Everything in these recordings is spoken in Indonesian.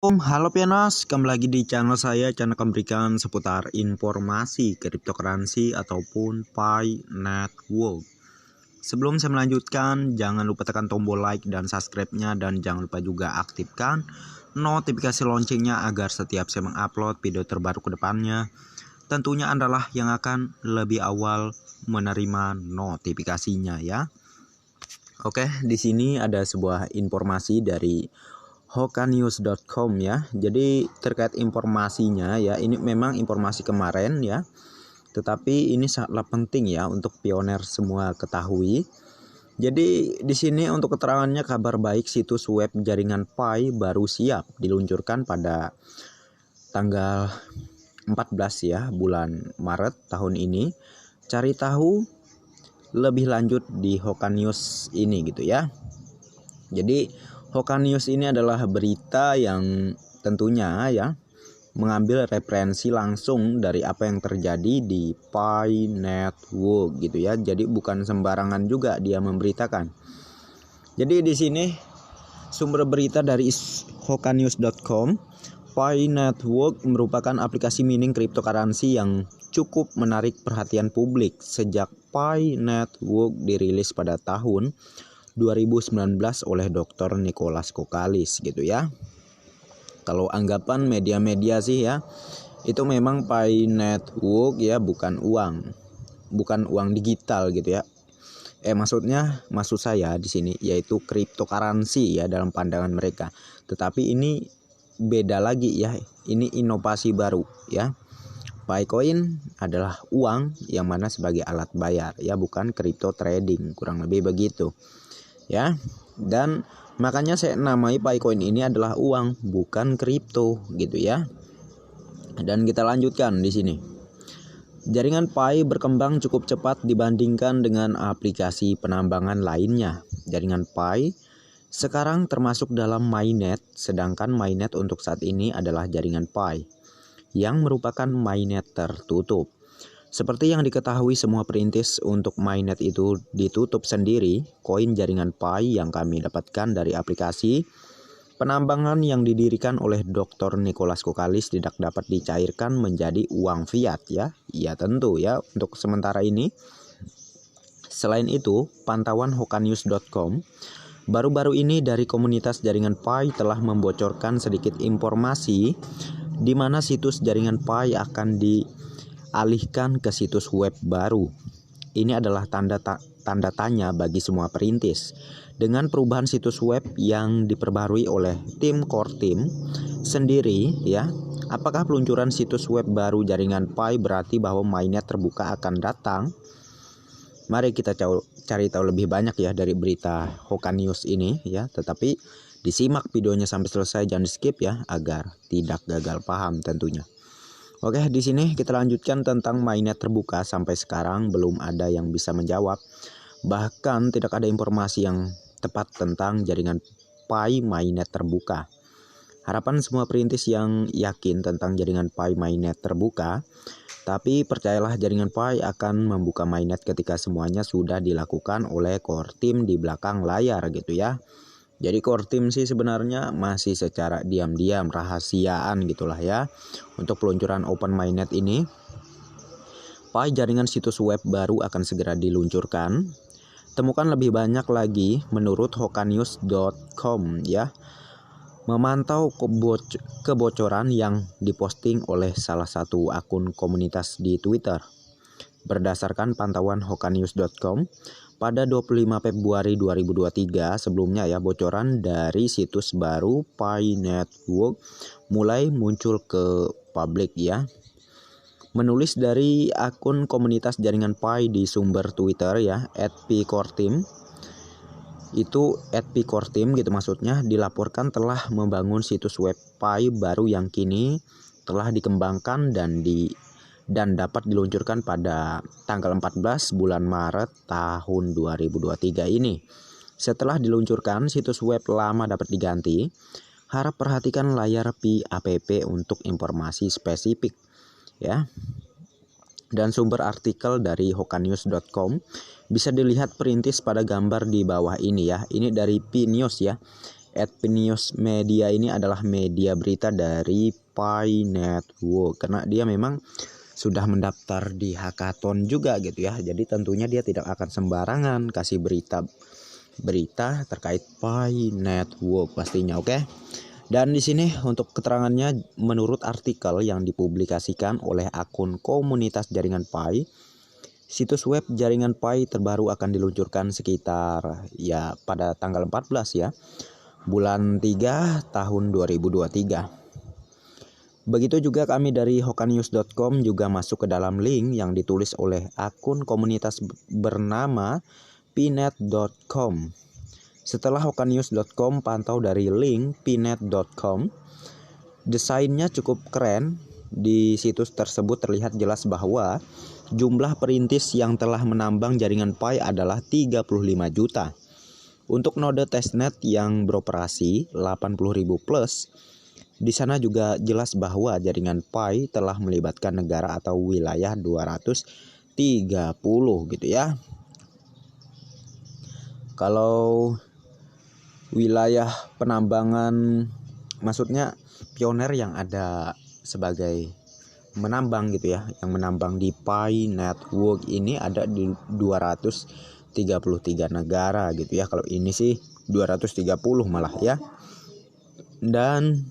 Halo Pianos, kembali lagi di channel saya, channel yang memberikan seputar informasi cryptocurrency ataupun Pi Network. Sebelum saya melanjutkan, jangan lupa tekan tombol like dan subscribe-nya, dan jangan lupa juga aktifkan notifikasi loncengnya agar setiap saya mengupload video terbaru ke depannya, tentunya adalah yang akan lebih awal menerima notifikasinya ya. Oke, di sini ada sebuah informasi dari hokanews.com ya. Jadi terkait informasinya ya, ini memang informasi kemarin ya, tetapi ini sangatlah penting ya untuk pioner semua ketahui. Jadi di sini untuk keterangannya, kabar baik, situs web jaringan Pi baru siap diluncurkan pada tanggal 14 ya, bulan Maret tahun ini. Cari tahu lebih lanjut di Hokanews ini gitu ya. Jadi Hokanews ini adalah berita yang tentunya ya mengambil referensi langsung dari apa yang terjadi di Pi Network gitu ya. Jadi bukan sembarangan juga dia memberitakan. Jadi di sini sumber berita dari hokanews.com. Pi Network merupakan aplikasi mining cryptocurrency yang cukup menarik perhatian publik sejak Pi Network dirilis pada tahun 2019 oleh Dr. Nicholas Kokalis gitu ya. Kalau anggapan media-media sih ya, itu memang Pi Network ya bukan uang digital gitu ya. Maksud saya di sini yaitu cryptocurrency ya dalam pandangan mereka. Tetapi ini beda lagi ya. Ini inovasi baru ya. Bitcoin adalah uang yang mana sebagai alat bayar ya, bukan crypto trading, kurang lebih begitu. Ya, dan makanya saya namai Bitcoin ini adalah uang, bukan kripto gitu ya. Dan kita lanjutkan di sini. Jaringan Pi berkembang cukup cepat dibandingkan dengan aplikasi penambangan lainnya. Jaringan Pi sekarang termasuk dalam mainnet, sedangkan mainnet untuk saat ini adalah jaringan Pi yang merupakan mainnet tertutup. Seperti yang diketahui semua perintis, untuk mainnet itu ditutup sendiri. Koin jaringan Pi yang kami dapatkan dari aplikasi penambangan yang didirikan oleh Dr. Nicholas Kokalis tidak dapat dicairkan menjadi uang fiat ya. Iya tentu ya untuk sementara ini. Selain itu, pantauan hokanews.com baru-baru ini dari komunitas jaringan Pi telah membocorkan sedikit informasi di mana situs jaringan Pi akan dialihkan ke situs web baru. Ini adalah tanda tanya bagi semua perintis. Dengan perubahan situs web yang diperbarui oleh tim core team sendiri ya, apakah peluncuran situs web baru jaringan Pi berarti bahwa mainnet terbuka akan datang? Mari kita cari tahu lebih banyak ya dari berita Hokanews ini ya, tetapi disimak videonya sampai selesai, jangan di skip ya agar tidak gagal paham tentunya. Oke, di sini kita lanjutkan tentang mainnet terbuka. Sampai sekarang belum ada yang bisa menjawab. Bahkan tidak ada informasi yang tepat tentang jaringan Pi mainnet terbuka. Harapan semua perintis yang yakin tentang jaringan Pi mainnet terbuka. Tapi percayalah, jaringan Pi akan membuka mainnet ketika semuanya sudah dilakukan oleh core team di belakang layar gitu ya. Jadi core team sih sebenarnya masih secara diam-diam, rahasiaan gitulah ya untuk peluncuran open mainnet ini. Pi jaringan situs web baru akan segera diluncurkan. Temukan lebih banyak lagi menurut hokanews.com ya. Memantau kebocoran yang diposting oleh salah satu akun komunitas di Twitter. Berdasarkan pantauan hokanews.com, pada 25 Februari 2023 sebelumnya ya, bocoran dari situs baru Pi Network mulai muncul ke publik ya. Menulis dari akun komunitas jaringan Pi di sumber Twitter ya, @pcoreteam. Itu @pcoreteam gitu maksudnya, dilaporkan telah membangun situs web Pi baru yang kini telah dikembangkan dan dapat diluncurkan pada tanggal 14 bulan Maret tahun 2023 ini. Setelah diluncurkan, situs web lama dapat diganti. Harap perhatikan layar Pi app untuk informasi spesifik ya. Dan sumber artikel dari hokanews.com bisa dilihat perintis pada gambar di bawah ini ya. Ini dari Pi News ya. @News Media ini adalah media berita dari Pi Network, karena dia memang sudah mendaftar di hackathon juga gitu ya. Jadi tentunya dia tidak akan sembarangan kasih berita terkait Pi Network pastinya, oke? Dan di sini untuk keterangannya, menurut artikel yang dipublikasikan oleh akun komunitas jaringan Pi, situs web jaringan Pi terbaru akan diluncurkan sekitar pada tanggal 14 bulan 3 tahun 2023. Begitu juga kami dari hokanews.com juga masuk ke dalam link yang ditulis oleh akun komunitas bernama pnet.com. Setelah hokanews.com pantau dari link pnet.com, desainnya cukup keren. Di situs tersebut terlihat jelas bahwa jumlah perintis yang telah menambang jaringan Pi adalah 35 juta. Untuk node testnet yang beroperasi 80.000 plus, di sana juga jelas bahwa jaringan Pi telah melibatkan negara atau wilayah 230 gitu ya. Kalau wilayah penambangan, maksudnya pioner yang ada sebagai menambang gitu ya, yang menambang di Pi Network ini ada di 233 negara gitu ya. Kalau ini sih 230 malah ya. Dan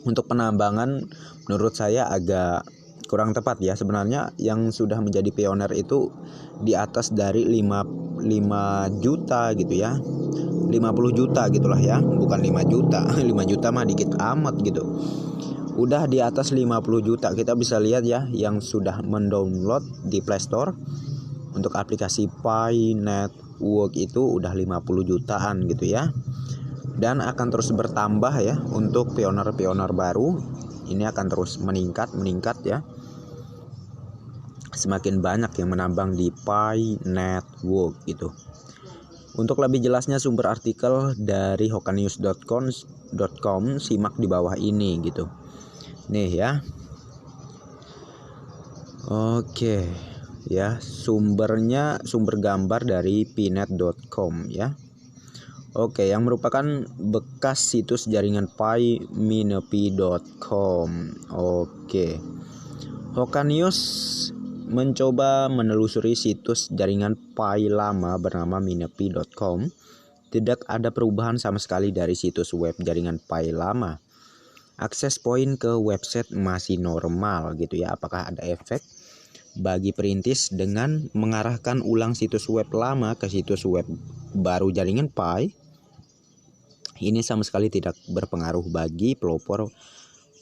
untuk penambangan menurut saya agak kurang tepat ya. Sebenarnya yang sudah menjadi pioner itu di atas dari 5 juta gitu ya. 50 juta gitulah ya, bukan 5 juta. 5 juta mah dikit amat gitu. Udah di atas 50 juta. Kita bisa lihat ya yang sudah mendownload di Play Store untuk aplikasi Pi Network itu udah 50 jutaan gitu ya. Dan akan terus bertambah ya untuk pioner-pioner baru. Ini akan terus meningkat ya. Semakin banyak yang menambang di Pi Network gitu. Untuk lebih jelasnya sumber artikel dari hokanews.com simak di bawah ini gitu. Nih ya. Oke ya, sumber gambar dari pnet.com ya. Oke, yang merupakan bekas situs jaringan Pi minepi.com. Oke. Hokanews mencoba menelusuri situs jaringan Pi lama bernama minepi.com. Tidak ada perubahan sama sekali dari situs web jaringan Pi lama. Akses poin ke website masih normal gitu ya. Apakah ada efek bagi perintis dengan mengarahkan ulang situs web lama ke situs web baru jaringan Pi? Ini sama sekali tidak berpengaruh bagi pelopor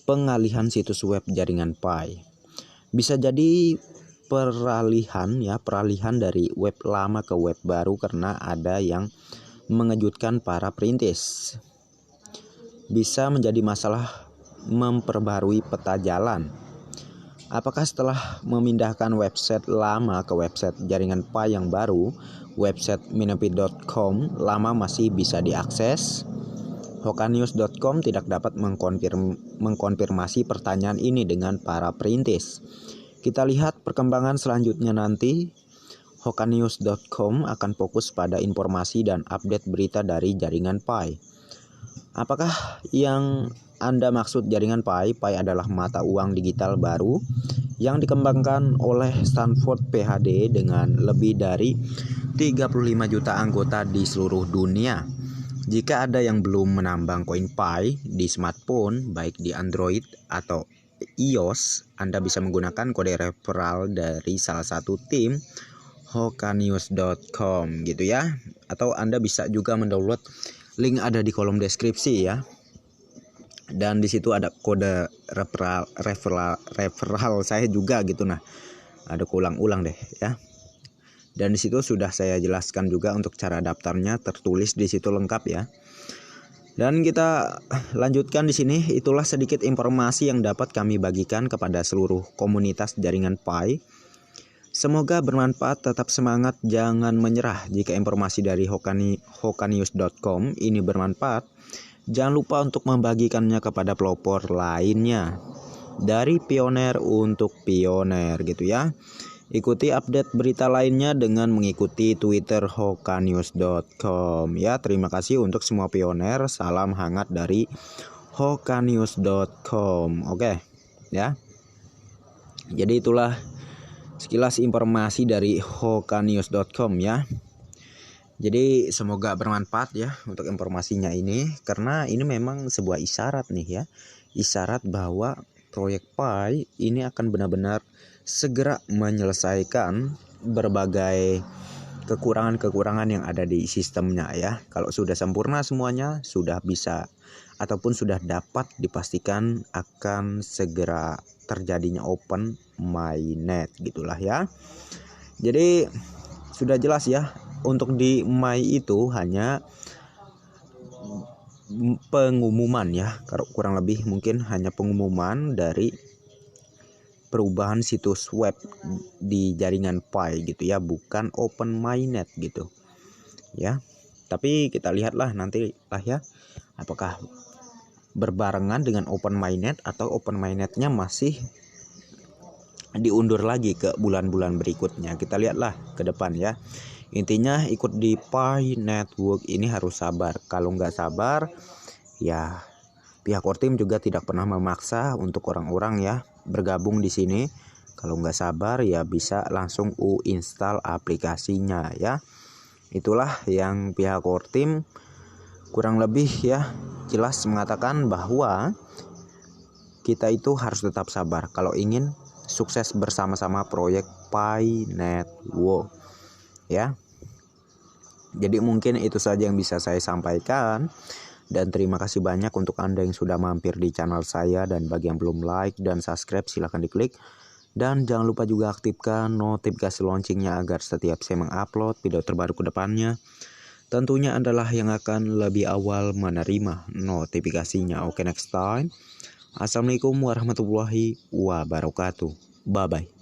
pengalihan situs web jaringan Pi. Bisa jadi peralihan dari web lama ke web baru karena ada yang mengejutkan para perintis. Bisa menjadi masalah memperbarui peta jalan. Apakah setelah memindahkan website lama ke website jaringan Pi yang baru, website minepi.com lama masih bisa diakses? Hokanews.com tidak dapat mengkonfirmasi pertanyaan ini dengan para perintis. Kita lihat perkembangan selanjutnya nanti. Hokanews.com akan fokus pada informasi dan update berita dari jaringan Pi. Apakah yang Anda maksud jaringan Pi? Pi adalah mata uang digital baru yang dikembangkan oleh Stanford PhD dengan lebih dari 35 juta anggota di seluruh dunia. Jika ada yang belum menambang koin Pi di smartphone, baik di Android atau iOS, Anda bisa menggunakan kode referral dari salah satu tim hokanews.com gitu ya. Atau Anda bisa juga mendownload, link ada di kolom deskripsi ya. Dan di situ ada kode referral saya juga gitu. Nah, ada ulang-ulang deh ya. Dan di situ sudah saya jelaskan juga untuk cara daftarnya, tertulis di situ lengkap ya. Dan kita lanjutkan di sini. Itulah sedikit informasi yang dapat kami bagikan kepada seluruh komunitas jaringan Pi. Semoga bermanfaat. Tetap semangat, jangan menyerah. Jika informasi dari hokanews.com ini bermanfaat, jangan lupa untuk membagikannya kepada pelopor lainnya. Dari pioner untuk pioner gitu ya. Ikuti update berita lainnya dengan mengikuti Twitter hokanews.com ya. Terima kasih untuk semua pioner. Salam hangat dari hokanews.com. Oke, ya. Jadi itulah sekilas informasi dari hokanews.com ya. Jadi semoga bermanfaat ya untuk informasinya ini, karena ini memang sebuah isyarat nih ya. Isyarat bahwa proyek Pi ini akan benar-benar segera menyelesaikan berbagai kekurangan-kekurangan yang ada di sistemnya ya. Kalau sudah sempurna semuanya, sudah bisa ataupun sudah dapat dipastikan akan segera terjadinya open mainnet gitulah ya. Jadi sudah jelas ya, untuk di Mai itu hanya pengumuman ya, kurang lebih mungkin hanya pengumuman dari perubahan situs web di jaringan Pi gitu ya, bukan open mainnet gitu ya. Tapi kita lihatlah nanti lah ya, apakah berbarengan dengan open mainnet atau open mainnetnya masih diundur lagi ke bulan-bulan berikutnya. Kita lihatlah ke depan ya. Intinya ikut di Pi Network ini harus sabar. Kalau nggak sabar ya, pihak core team juga tidak pernah memaksa untuk orang-orang ya bergabung di sini. Kalau nggak sabar ya bisa langsung install aplikasinya ya. Itulah yang pihak core team kurang lebih ya jelas mengatakan bahwa kita itu harus tetap sabar kalau ingin sukses bersama-sama proyek Pi Network ya. Jadi mungkin itu saja yang bisa saya sampaikan. Dan terima kasih banyak untuk Anda yang sudah mampir di channel saya. Dan bagi yang belum like dan subscribe silahkan diklik. Dan jangan lupa juga aktifkan notifikasi loncengnya agar setiap saya mengupload video terbaru ke depannya, tentunya adalah yang akan lebih awal menerima notifikasinya. Oke, next time. Assalamualaikum warahmatullahi wabarakatuh. Bye-bye.